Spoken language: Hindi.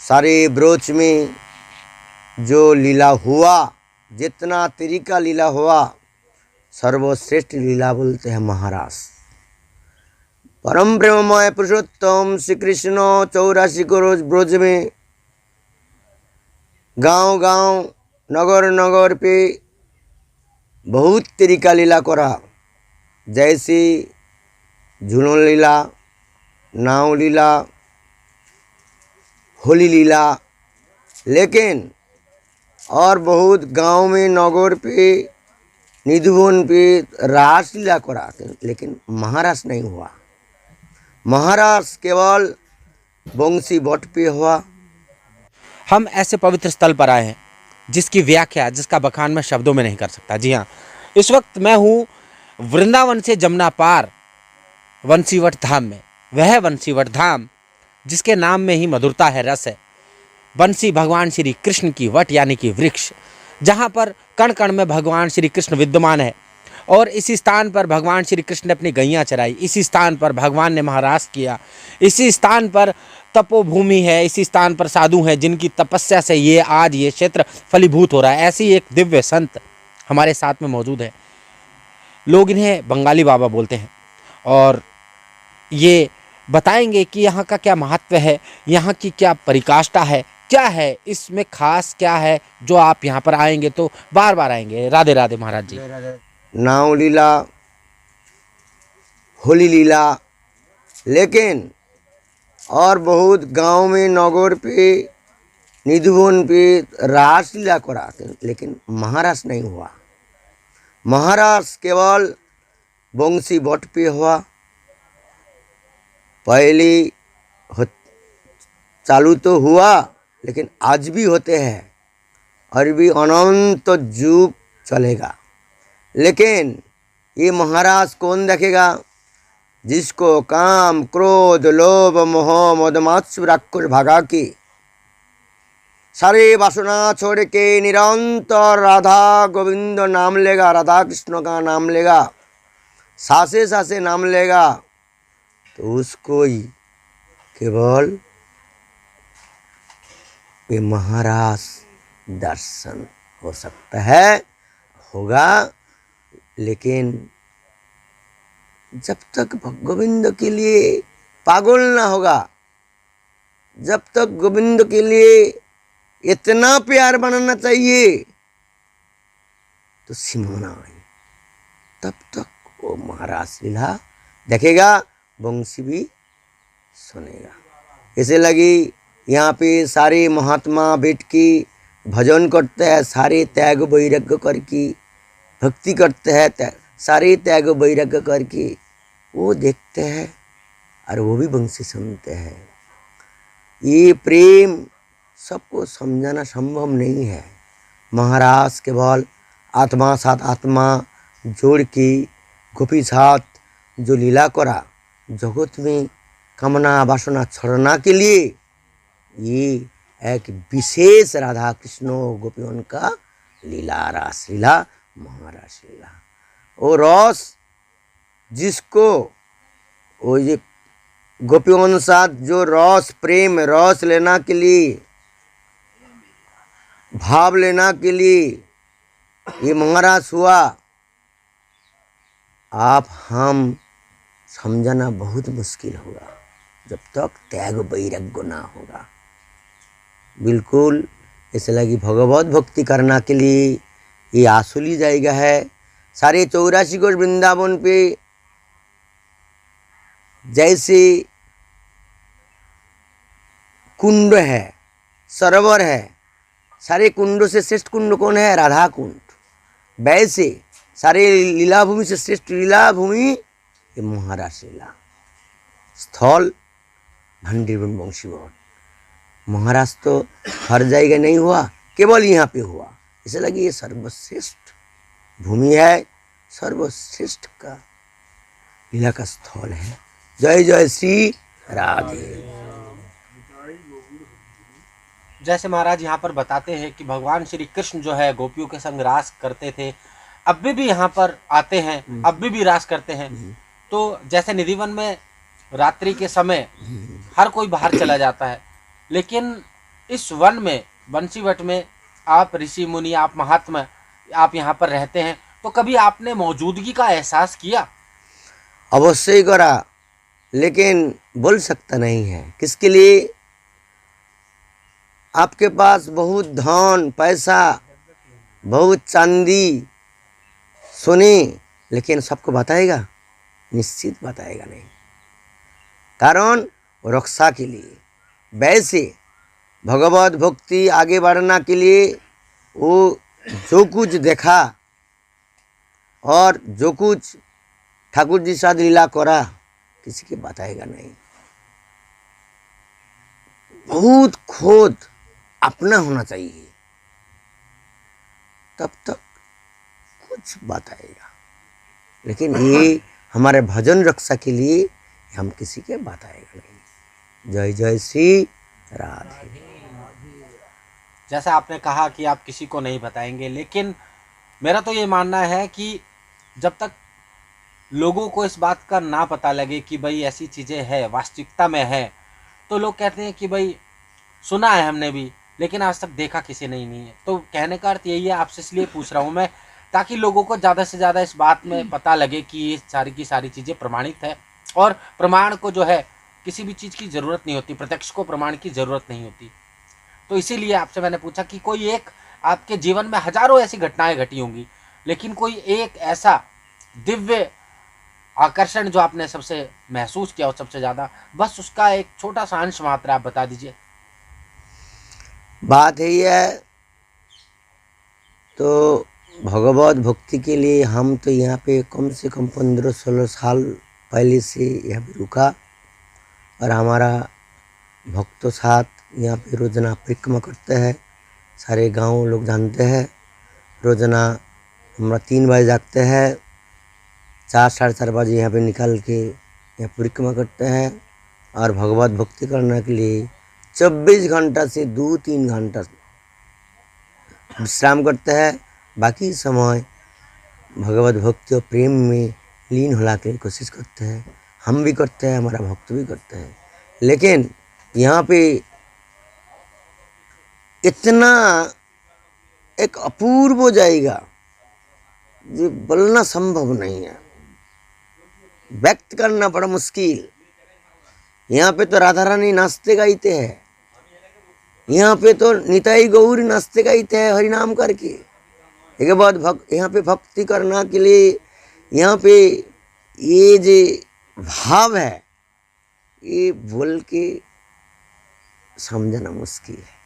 सारे ब्रोच में जो लीला हुआ, जितना तरीका लीला हुआ, सर्वश्रेष्ठ लीला बोलते हैं महारास। परम प्रेममय पुरुषोत्तम श्री कृष्ण 84 करोड़ ब्रज में गांव गांव नगर नगर पे बहुत तरीका लीला करा, जैसे झूलन लीला, नाव लीला, होली लीला, लेकिन और बहुत गांव में नगर पे निधुवन पे रास लीला करा, लेकिन महारास नहीं हुआ। महारास केवल बंसी बट पे हुआ। हम ऐसे पवित्र स्थल पर आए हैं जिसकी व्याख्या, जिसका बखान मैं शब्दों में नहीं कर सकता। जी हाँ, इस वक्त मैं हूँ वृंदावन से जमुना पार वंशीवट धाम में। वह वंशीवट धाम जिसके नाम में ही मधुरता है, रस है। बंसी भगवान श्री कृष्ण की वट यानी कि वृक्ष, जहाँ पर कण कण में भगवान श्री कृष्ण विद्यमान है। और इसी स्थान पर भगवान श्री कृष्ण ने अपनी गैयाँ चराई, इसी स्थान पर भगवान ने महारास किया, इसी स्थान पर तपोभूमि है, इसी स्थान पर साधु हैं जिनकी तपस्या से ये आज ये क्षेत्र फलीभूत हो रहा है। ऐसी एक दिव्य संत हमारे साथ में मौजूद है। लोग इन्हें बंगाली बाबा बोलते हैं और ये बताएंगे कि यहाँ का क्या महत्व है, यहाँ की क्या परिकाष्ठा है, क्या है इसमें खास, क्या है जो आप यहाँ पर आएंगे तो बार बार आएंगे। राधे राधे महाराज जी। नाव लीला, होली लीला, लेकिन और बहुत गांव में नगर पे निधुवन पे रास लीला करा, लेकिन महारास नहीं हुआ। महारास केवल बंसी बट पे हुआ। पहले चालू तो हुआ, लेकिन आज भी होते हैं और भी अनंत युग चलेगा। लेकिन ये महाराज कौन देखेगा? जिसको काम क्रोध लोभ मोह मद मात्सर्य राक्षस भागा के सारे वासना छोड़ के निरंतर राधा गोविंद नाम लेगा, राधा कृष्ण का नाम लेगा, सासे सासे नाम लेगा, तो उसको ही केवल ये महाराज दर्शन हो सकता है, होगा। लेकिन जब तक गोविंद के लिए पागल ना होगा, जब तक गोविंद के लिए इतना प्यार बनाना चाहिए तो सिमोना नहीं, तब तक वो महाराज लीला देखेगा, बंसी भी सुनेगा। इसे लगी यहाँ पे सारे महात्मा बैठ के भजन करते हैं, सारे त्याग वैराग्य करके भक्ति करते हैं, सारे त्याग वैराग्य करके वो देखते हैं और वो भी बंसी सुनते हैं। ये प्रेम सबको समझाना संभव नहीं है। महाराज केवल आत्मा साथ आत्मा जोड़ के गोपी साथ जो लीला करा, जगत में कामना वासना छोड़ना के लिए, ये एक विशेष राधा कृष्ण गोपियों का लीला, रास लीला, महारास लीला। वो रस जिसको वो ये गोपियों साथ जो रस प्रेम रस लेना के लिए, भाव लेना के लिए ये महाराज हुआ, आप हम समझना बहुत मुश्किल होगा जब तक त्याग वैराग्य ना होगा। बिल्कुल ऐसे लगी भगवत भक्ति करना के लिए ये आसुली जाएगा है। सारे 84 कोष वृंदावन पे जैसे कुंड है, सरोवर है, सारे कुंडों से श्रेष्ठ कुंड कौन है? राधा कुंड। वैसे सारे लीला भूमि से श्रेष्ठ लीला भूमि ये महारास लीला स्थल भंडीर वंशीवट। महाराज तो हर जगह नहीं हुआ, केवल यहाँ पे हुआ। इसे लगी ये सर्वश्रेष्ठ भूमि है, सर्वश्रेष्ठ का लीला का स्थल है। जय जय श्री राधे। जैसे महाराज यहाँ पर बताते हैं कि भगवान श्री कृष्ण जो है गोपियों के संग रास करते थे, अब भी यहाँ पर आते हैं, अब भी रास करते हैं। तो जैसे निधिवन में रात्रि के समय हर कोई बाहर चला जाता है, लेकिन इस वन में, बंसीवट में, आप ऋषि मुनि, आप महात्मा, आप यहाँ पर रहते हैं, तो कभी आपने मौजूदगी का एहसास किया? अवश्य ही करा, लेकिन बोल सकता नहीं है। किसके लिए? आपके पास बहुत धन पैसा, बहुत चांदी सोने, लेकिन सबको बताएगा? निश्चित बताएगा नहीं। कारण रक्षा के लिए। वैसे भगवत भक्ति आगे बढ़ना के लिए वो जो कुछ देखा और जो कुछ ठाकुर जी साथ लीला करा, किसी के बताएगा नहीं। बहुत खुद अपना होना चाहिए, तब तक कुछ बताएगा। लेकिन ये हमारे भजन रक्षा के लिए हम किसी के बताएगा नहीं। जय जय श्री राधे। जैसा आपने कहा कि आप किसी को नहीं बताएंगे, लेकिन मेरा तो ये मानना है कि जब तक लोगों को इस बात का ना पता लगे कि भाई ऐसी चीज़ें है, वास्तविकता में है, तो लोग कहते हैं कि भाई सुना है हमने भी, लेकिन आज तक देखा किसी ने नहीं है। तो कहने का अर्थ यही है, आपसे इसलिए पूछ रहा हूँ मैं, ताकि लोगों को ज़्यादा से ज़्यादा इस बात में पता लगे कि ये सारी की सारी चीज़ें प्रमाणित है, और प्रमाण को जो है किसी भी चीज़ की ज़रूरत नहीं होती, प्रत्यक्ष को प्रमाण की ज़रूरत नहीं होती। तो इसीलिए आपसे मैंने पूछा कि कोई एक, आपके जीवन में हजारों ऐसी घटनाएं घटी होंगी, लेकिन कोई एक ऐसा दिव्य आकर्षण जो आपने सबसे महसूस किया हो सबसे ज़्यादा, बस उसका एक छोटा सा अंश मात्र आप बता दीजिए। बात है ये, तो भगवत भक्ति के लिए हम तो यहाँ पे कम से कम 15-16 साल पहले से यहाँ पे रुका, और हमारा भक्तों साथ यहाँ पे रोजाना परिक्रमा करते हैं। सारे गांव लोग जानते हैं। रोजाना हमारा 3 बजे जागते हैं, 4-4:30 बजे यहाँ पे निकल के यहाँ परिक्रमा करते हैं, और भगवत भक्ति करने के लिए 24 घंटा से 2-3 घंटा विश्राम करते हैं। बाकी समय भगवत भक्ति और प्रेम में लीन होने के लिए कोशिश करते हैं। हम भी करते हैं, हमारा भक्त भी करते हैं। लेकिन यहाँ पे इतना एक अपूर्व हो जाएगा जो बोलना संभव नहीं है, व्यक्त करना बड़ा मुश्किल। यहाँ पे तो राधा रानी नाचते गाइते हैं, यहाँ पे तो निताई गौर नाचते गाइते हैं हरिनाम करके। एक बात यहाँ पे भक्ति करना के लिए यहाँ पे ये जो भाव है, ये बोल के समझना मुश्किल है।